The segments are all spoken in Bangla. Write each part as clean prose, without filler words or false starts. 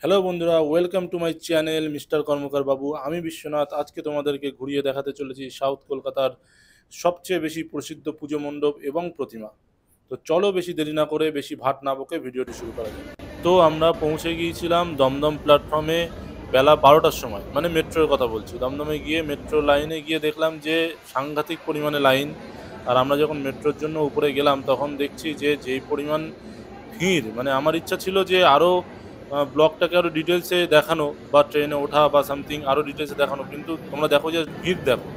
হ্যালো বন্ধুরা, welcome to my channel mister Karmakar Babu. আমি বিশ্বনাথ। আজকে তোমাদেরকে ঘুরিয়ে দেখাতে চলেছি সাউথ কলকাতার সবচেয়ে বেশি প্রসিদ্ধ পুজো মণ্ডপ এবং প্রতিমা। তো চলো বেশি দেরি না করে, বেশি ভাট না বকে ভিডিওটি শুরু করা যাক। তো আমরা পৌঁছে গিয়েছিলাম দমদম প্ল্যাটফর্মে বেলা 12টার সময়, মানে মেট্রোর কথা বলছি। দমদমে গিয়ে মেট্রো লাইনে গিয়ে দেখলাম যে সাংঘাতিক পরিমাণে লাইন। আর আমরা যখন মেট্রোর জন্য উপরে গেলাম তখন দেখছি যে যেই পরিমাণ ভিড়, মানে আমার ইচ্ছা ছিল যে আরও ব্লগটাকে আরও ডিটেলসে দেখানো, বা ট্রেনে ওঠা বা সামথিং আরও ডিটেলসে দেখানো, কিন্তু তোমরা দেখো যে ভিড় দেখো।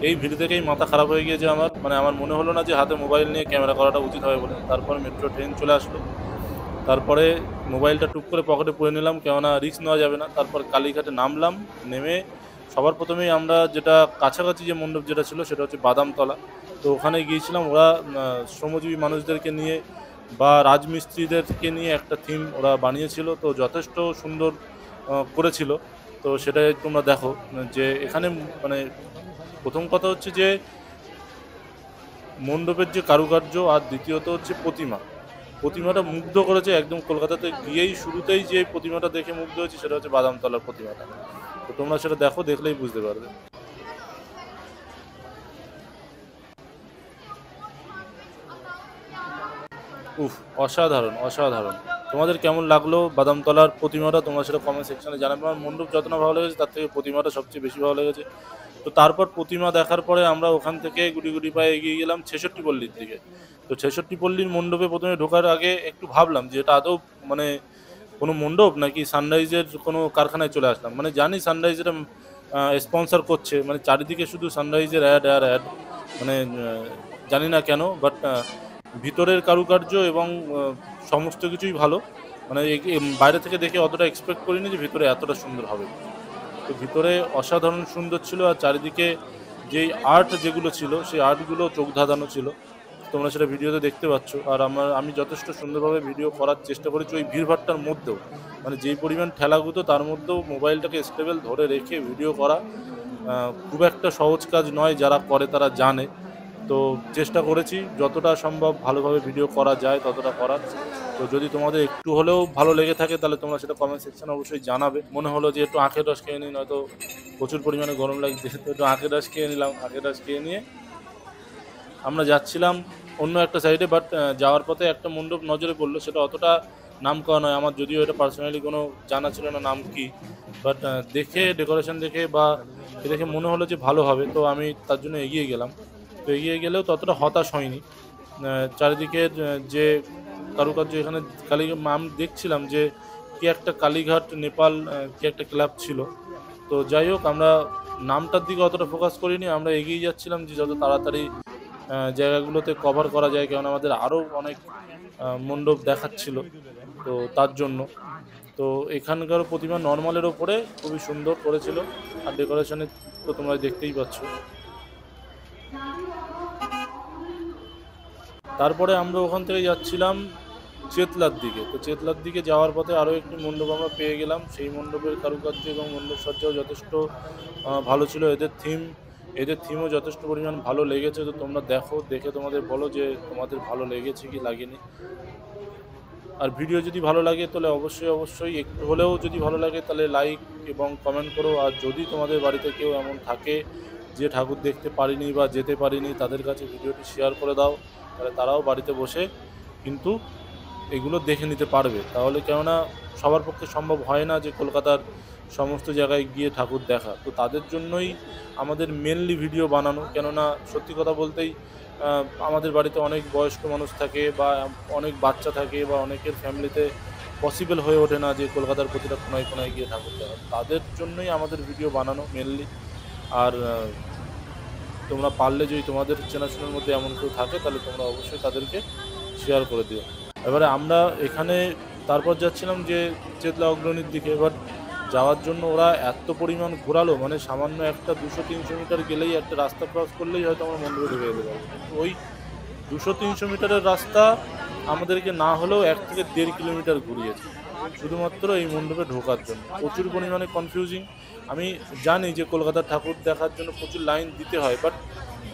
এই ভিড় থেকেই মাথা খারাপ হয়ে গিয়েছে আমার, মানে আমার মনে হলো না যে হাতে মোবাইল নিয়ে ক্যামেরা করাটা উচিত হবে বলে। তারপর মেট্রো ট্রেন চলে আসলো। তারপরে মোবাইলটা টুক করে পকেটে পুরে নিলাম, কেননা রিস্ক নেওয়া যাবে না। তারপর কালীঘাটে নামলাম। নেমে সবার প্রথমেই আমরা যেটা কাছাকাছি যে মণ্ডপ যেটা ছিল সেটা হচ্ছে বাদামতলা। তো ওখানে গিয়েছিলাম। ওরা শ্রমজীবী মানুষদেরকে নিয়ে বা রাজমিস্ত্রিদেরকে নিয়ে একটা থিম ওরা বানিয়েছিল, তো যথেষ্ট সুন্দর করেছিল। তো সেটাই তোমরা দেখো যে এখানে মানে প্রথম কথা হচ্ছে যে মণ্ডপের যে কারুকার্য, আর দ্বিতীয়ত হচ্ছে প্রতিমাটা মুগ্ধ করেছে একদম। কলকাতাতে গিয়েই শুরুতেই যে প্রতিমাটা দেখে মুগ্ধ হয়েছে সেটা হচ্ছে বাদামতলার প্রতিমাটা। তো তোমরা সেটা দেখো, দেখলেই বুঝতে পারবে। উফ, অসাধারণ অসাধারণ। তোমাদের কেমন লাগলো বাদামতলার প্রতিমাটা তোমরা সেটা কমেন্ট সেকশনে জানাবে। আমার মণ্ডপ যত না ভালো লেগেছে তার থেকে প্রতিমাটা সবচেয়ে বেশি ভালো লেগেছে। তো তারপর প্রতিমা দেখার পরে আমরা ওখান থেকে গুটি গুটি পায়ে এগিয়ে গেলাম 66 পল্লীর দিকে। তো 66 পল্লীর মণ্ডপে প্রথমে ঢোকার আগে একটু ভাবলাম যে এটা আদৌ মানে কোনো মণ্ডপ নাকি সানরাইজের কোনো কারখানায় চলে আসলাম। মানে জানি সানরাইজের স্পন্সর করছে, মানে চারিদিকে শুধু সানরাইজের অ্যাড আর অ্যাড। মানে জানি না কেন, বাট ভিতরের কারুকার্য এবং সমস্ত কিছুই ভালো। মানে বাইরে থেকে দেখে অতটা এক্সপেক্ট করিনি যে ভিতরে এতটা সুন্দর হবে। তো ভিতরে অসাধারণ সুন্দর ছিল। আর চারিদিকে যেই আর্ট যেগুলো ছিল সেই আর্টগুলো চোখ ধাঁধানো ছিল। তোমরা সেটা ভিডিওতে দেখতে পাচ্ছ। আর আমি যথেষ্ট সুন্দরভাবে ভিডিও করার চেষ্টা করেছি ওই ভিড়ভাট্টার মধ্যেও। মানে যেই পরিমাণ ঠেলাগুতো তার মধ্যেও মোবাইলটাকে স্টেবল ধরে রেখে ভিডিও করা খুব একটা সহজ কাজ নয়। যারা করে তারা জানে। তো চেষ্টা করেছি যতটা সম্ভব ভালোভাবে ভিডিও করা যায় ততটা করার। তো যদি তোমাদের একটু হলেও ভালো লেগে থাকে তাহলে তোমরা সেটা কমেন্ট সেকশনে অবশ্যই জানাবে। মনে হলো যে একটু আখের রস খেয়ে নিই, নয়তো প্রচুর পরিমাণে গরম লাগছে, তো একটু আখের রস খেয়ে নিলাম। আখের রস খেয়ে নিয়ে আমরা যাচ্ছিলাম অন্য একটা সাইডে। বাট যাওয়ার পথে একটা মণ্ডপ নজরে পড়লো, সেটা অতটা নাম করা নয় আমার, যদিও এটা পার্সোনালি কোনো জানা ছিল না নাম কি। বাট দেখে ডেকোরেশন দেখে বা দেখে মনে হলো যে ভালো হবে, তো আমি তার জন্য এগিয়ে গেলাম। তো এগিয়ে গেলেও ততটা হতাশ হয়নি। চারিদিকের যে কারুকার্য এখানে আমি দেখছিলাম যে কি একটা কালীঘাট নেপাল কি একটা ক্লাব ছিল। তো যাই হোক, আমরা নামটার দিকে অতটা ফোকাস করিনি। আমরা এগিয়ে যাচ্ছিলাম যে যত তাড়াতাড়ি জায়গাগুলোতে কভার করা যায়, কারণ আমাদের আরও অনেক মণ্ডপ দেখাচ্ছিল। তো তার জন্য তো এখানকার প্রতিমা নর্মালের ওপরে খুবই সুন্দর করেছিল। আর ডেকোরেশনে তো তোমরা দেখতেই পাচ্ছ। তারপরে আমরা ওখান থেকে যাচ্ছিলাম চেতলার দিকে। তো চেতলার দিকে যাওয়ার পথে আরও একটি মণ্ডপ আমরা পেয়ে গেলাম। সেই মণ্ডপের কারুকার্য এবং মণ্ডপ সজ্জাও যথেষ্ট ভালো ছিল। এদের থিমও যথেষ্ট পরিমাণ ভালো লেগেছে। তো তোমরা দেখো, দেখে তোমাদের বলো যে তোমাদের ভালো লেগেছে কি লাগেনি। আর ভিডিও যদি ভালো লাগে তাহলে অবশ্যই একটু হলেও যদি ভালো লাগে তাহলে লাইক এবং কমেন্ট করো। আর যদি তোমাদের বাড়িতে কেউ এমন থাকে যে ঠাকুর দেখতে পারিনি বা যেতে পারিনি, তাদের কাছে ভিডিওটি শেয়ার করে দাও, তাহলে তারাও বাড়িতে বসে কিন্তু এগুলো দেখে নিতে পারবে। তাহলে কেননা সবার পক্ষে সম্ভব হয় না যে কলকাতার সমস্ত জায়গায় গিয়ে ঠাকুর দেখা। তো তাদের জন্যই আমাদের মেনলি ভিডিও বানানো। কেননা সত্যি কথা বলতেই আমাদের বাড়িতে অনেক বয়স্ক মানুষ থাকে বা অনেক বাচ্চা থাকে, বা অনেকের ফ্যামিলিতে পসিবল হয়ে ওঠে না যে কলকাতার প্রতিটা কোনায় কোনায় গিয়ে ঠাকুর দেখা। তাদের জন্যই আমাদের ভিডিও বানানো মেনলি। আর তোমরা পারলে যদি তোমাদের চেনাশোনার মধ্যে এমন কেউ থাকে তাহলে তোমরা অবশ্যই তাদেরকে শেয়ার করে দিও। এবারে আমরা এখানে তারপর যাচ্ছিলাম যে চেতলা অগ্রণীর দিকে। এবার যাওয়ার জন্য ওরা এত পরিমাণ ঘোরালো, মানে সামান্য একটা 200-300 মিটার গেলেই একটা রাস্তা ক্রস করলেই হয়তো আমরা মন্দিরে ঢুকে যেতে পারবো। ওই 200-300 মিটারের রাস্তা আমাদেরকে না হলেও 1 থেকে 1.5 কিলোমিটার ঘুরিয়েছে শুধুমাত্র এই মণ্ডপে ঢোকার জন্য। প্রচুর পরিমাণে কনফিউজিং। আমি জানি যে কলকাতার ঠাকুর দেখার জন্য প্রচুর লাইন দিতে হয়, বাট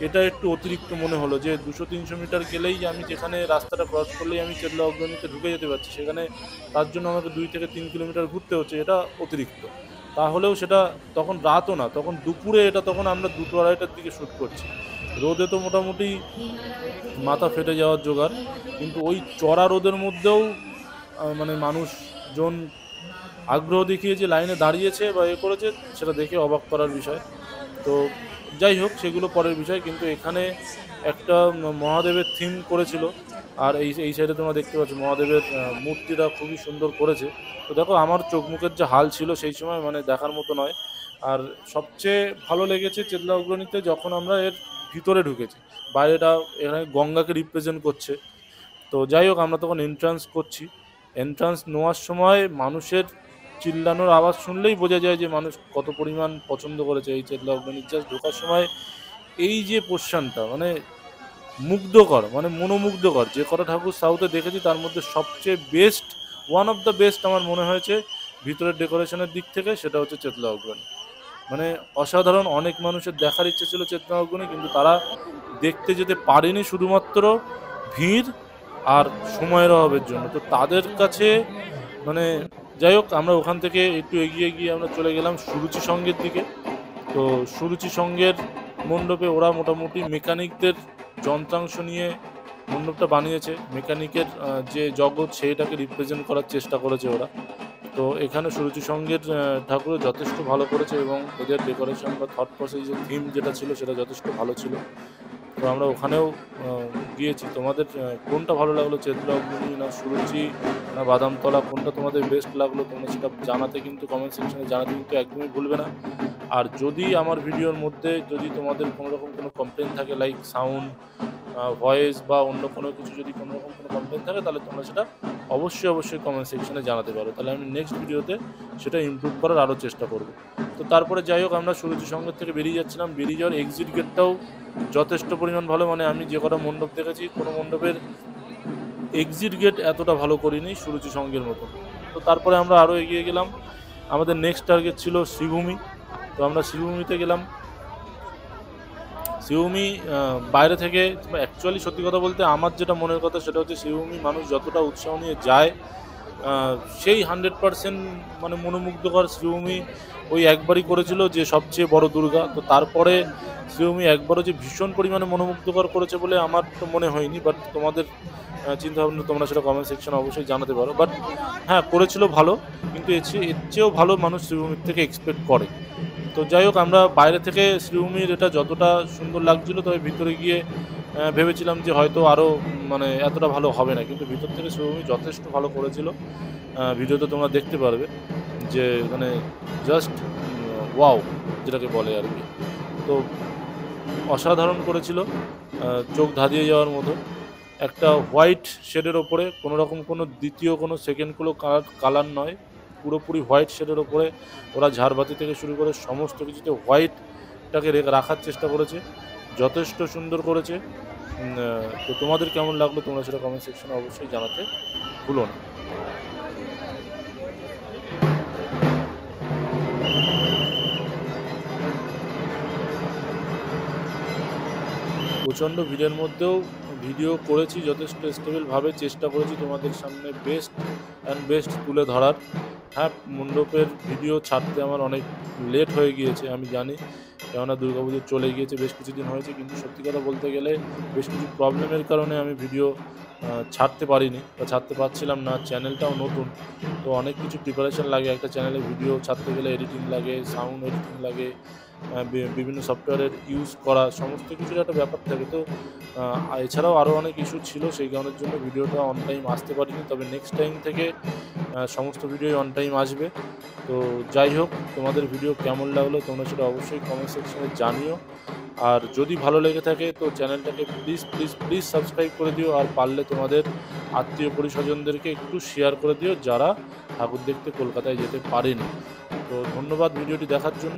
এটা একটু অতিরিক্ত মনে হলো যে 200-300 মিটার গেলেই আমি যেখানে রাস্তাটা ক্রস করলেই আমি চেতলা অগ্রণীতে ঢুকে যেতে পারছি, সেখানে তার জন্য আমাকে 2 থেকে 3 কিলোমিটার ঘুরতে হচ্ছে, এটা অতিরিক্ত। তাহলেও সেটা তখন রাতও না, তখন দুপুরে, এটা তখন আমরা 2টো-2:30টার দিকে শ্যুট করছি। রোদে তো মোটামুটি মাথা ফেটে যাওয়ার জোগাড়, কিন্তু ওই চড়া রোদের মধ্যেও মানে মানুষজন আগ্রহ দেখিয়ে যে লাইনে দাঁড়িয়েছে বা করেছে, সেটা দেখে অবাক করার বিষয়। তো যাই হোক, সেগুলো পরের বিষয়। কিন্তু এখানে একটা মহাদেবের থিম করেছিল, আর এই সাইডে তোমরা দেখতে পাচ্ছ মহাদেবের মূর্তিটা খুবই সুন্দর করেছে। তো দেখো আমার চোখ মুখের যে হাল ছিল সেই সময়, মানে দেখার মতো নয়। আর সবচেয়ে ভালো লেগেছে চেতলা অগ্রণীতে যখন আমরা এর ভিতরে ঢুকেছি। বাইরেটা এখানে গঙ্গাকে রিপ্রেজেন্ট করছে। তো যাই হোক, আমরা তখন এন্ট্রান্স করছি। এন্ট্রান্স নেওয়ার সময় মানুষের চিল্লানোর আওয়াজ শুনলেই বোঝা যায় যে মানুষ কত পরিমাণ পছন্দ করেছে এই চেতলা অগ্রণী। জাস্ট ঢোকার সময় এই যে পোর্শনটা, মানে মুগ্ধকর, মানে মনোমুগ্ধকর। যে কটা ঠাকুর সাউথে দেখেছি তার মধ্যে সবচেয়ে best, one of the best আমার মনে হয়েছে ভিতরের ডেকোরেশনের দিক থেকে, সেটা হচ্ছে চেতলা অগ্রণী। মানে অসাধারণ। অনেক মানুষের দেখার ইচ্ছে ছিল চেতলা অগ্রণী, কিন্তু তারা দেখতে যেতে পারেনি শুধুমাত্র ভিড় আর সময়ের অভাবের জন্য। তো তাদের কাছে মানে যাই হোক, আমরা ওখান থেকে একটু এগিয়ে গিয়ে আমরা চলে গেলাম সুরুচি সঙ্ঘের দিকে। তো সুরুচি সঙ্ঘের মণ্ডপে ওরা মোটামুটি মেকানিকদের যন্ত্রাংশ নিয়ে মণ্ডপটা বানিয়েছে। মেকানিকের যে জগৎ সেইটাকে রিপ্রেজেন্ট করার চেষ্টা করেছে ওরা। তো এখানে সুরুচি সঙ্ঘের ঠাকুরও যথেষ্ট ভালো করেছে, এবং ওদের ডেকোরেশন বা থট প্রসেস যে থিম যেটা ছিল সেটা যথেষ্ট ভালো ছিল। তো আমরা ওখানেও গিয়েছি। তোমাদের কোনটা ভালো লাগলো, চেতলা অগ্রণী না সুরুচি না বাদামতলা, কোনটা তোমাদের বেস্ট লাগলো তোমরা সেটা জানাতে কিন্তু কমেন্ট সেকশনে জানাতে কিন্তু একদমই ভুলবে না। আর যদি আমার ভিডিওর মধ্যে যদি তোমাদের কোনো রকম কোনো কমপ্লেন থাকে, লাইক সাউন্ড, ভয়েস বা অন্য কোনো কিছু, যদি কোনো রকম কোনো কমপ্লেন থাকে, তাহলে তোমরা সেটা অবশ্যই কমেন্ট সেকশনে জানাতে পারো। তাহলে আমি নেক্সট ভিডিওতে সেটা ইমপ্রুভ করার আরও চেষ্টা করব। তো তারপরে যাই হোক, আমরা সুরুচি সঙ্ঘের থেকে বেরিয়ে যাচ্ছিলাম। বেরিয়ে যাওয়ার এক্সিট গেটটাও যথেষ্ট পরিমাণ ভালো। মানে আমি যে কটা মণ্ডপ দেখেছি, কোনো মণ্ডপের এক্সিট গেট এতটা ভালো করিনি সুরুচি সঙ্ঘের মতো। তো তারপরে আমরা আরও এগিয়ে গেলাম। আমাদের নেক্সট টার্গেট ছিল শ্রীভূমি। তো আমরা শ্রীভূমিতে গেলাম। শ্রীভূমি বাইরে থেকে, অ্যাকচুয়ালি সত্যি কথা বলতে আমার যেটা মনের কথা সেটা হচ্ছে, শ্রীভূমি মানুষ যতটা উৎসাহ নিয়ে যায় সেই 100% মানে মনোমুগ্ধকর শ্রীভূমি ওই একবারই করেছিল, যে সবচেয়ে বড় দুর্গা। তো তারপরে শ্রীভূমি একবারও যে ভীষণ পরিমাণে মনোমুগ্ধকর করেছে বলে আমার তো মনে হয়নি। বাট তোমাদের চিন্তাভাবনা তোমরা সেটা কমেন্ট সেকশনে অবশ্যই জানাতে পারো। বাট হ্যাঁ, করেছিল ভালো, কিন্তু এর চেয়েও ভালো মানুষ শ্রীভূমির থেকে এক্সপেক্ট করে। তো যাই হোক, আমরা বাইরে থেকে শ্রীভূমির এটা যতটা সুন্দর লাগছিল, তবে ভিতরে গিয়ে ভেবেছিলাম যে হয়তো আরও মানে এতটা ভালো হবে না, কিন্তু ভিতর থেকে শ্রীভূমি যথেষ্ট ভালো করেছিল। ভিডিওতে তোমরা দেখতে পারবে যে মানে জাস্ট ওয়াও যেটাকে বলে আর কি। তো অসাধারণ করেছিল, চোখ ধাঁধিয়ে যাওয়ার মতো। একটা হোয়াইট শেডের ওপরে কোনো রকম কোনো দ্বিতীয় কোনো সেকেন্ড কোনো কালার নয়, পুরোপুরি হোয়াইট শেডের ওপরে ওরা ঝাড়বাতি থেকে শুরু করে সমস্ত কিছুতে হোয়াইটটাকে রাখার চেষ্টা করেছে, যথেষ্ট সুন্দর করেছে। তো তোমাদের কেমন লাগলো তোমরা সেটা কমেন্ট সেকশনে অবশ্যই জানাতে ভুলো না। প্রচণ্ড ভিড়ের মধ্যেও ভিডিও করেছি, যথেষ্ট স্টেবলভাবে চেষ্টা করেছি তোমাদের সামনে বেস্ট তুলে ধরার। হ্যাঁ, মণ্ডপের ভিডিও ছাড়তে আমার অনেক লেট হয়ে গিয়েছে আমি জানি, কেননা দুর্গাপুজো চলে গিয়েছে, বেশ কিছুদিন হয়েছে। কিন্তু সত্যি কথা বলতে গেলে বেশ কিছু প্রবলেমের কারণে আমি ভিডিও ছাড়তে পারিনি বা ছাড়তে পারছিলাম না। চ্যানেলটাও নতুন, তো অনেক কিছু প্রিপারেশন লাগে একটা চ্যানেলে ভিডিও ছাড়তে গেলে। এডিটিং লাগে, সাউন্ড এডিটিং লাগে, বিভিন্ন সফটওয়্যারের ইউজ করা, সমস্ত কিছুর একটা ব্যাপার থাকে। তো এছাড়াও আরও অনেক ইস্যু ছিল, সেই কারণের জন্য ভিডিওটা অন টাইম আসতে পারিনি। তবে নেক্সট টাইম থেকে সমস্ত ভিডিওই অন টাইম আসবে। তো যাই হোক, তোমাদের ভিডিও কেমন লাগলো তোমরা সেটা অবশ্যই কমেন্ট সেকশনে জানিও। আর যদি ভালো লেগে থাকে তো চ্যানেলটাকে প্লিজ সাবস্ক্রাইব করে দিও। আর পারলে তোমাদের আত্মীয় পরিস্বজনদেরকে একটু শেয়ার করে দিও যারা ঠাকুর দেখতে কলকাতায় যেতে পারেনি। তো ধন্যবাদ ভিডিওটি দেখার জন্য।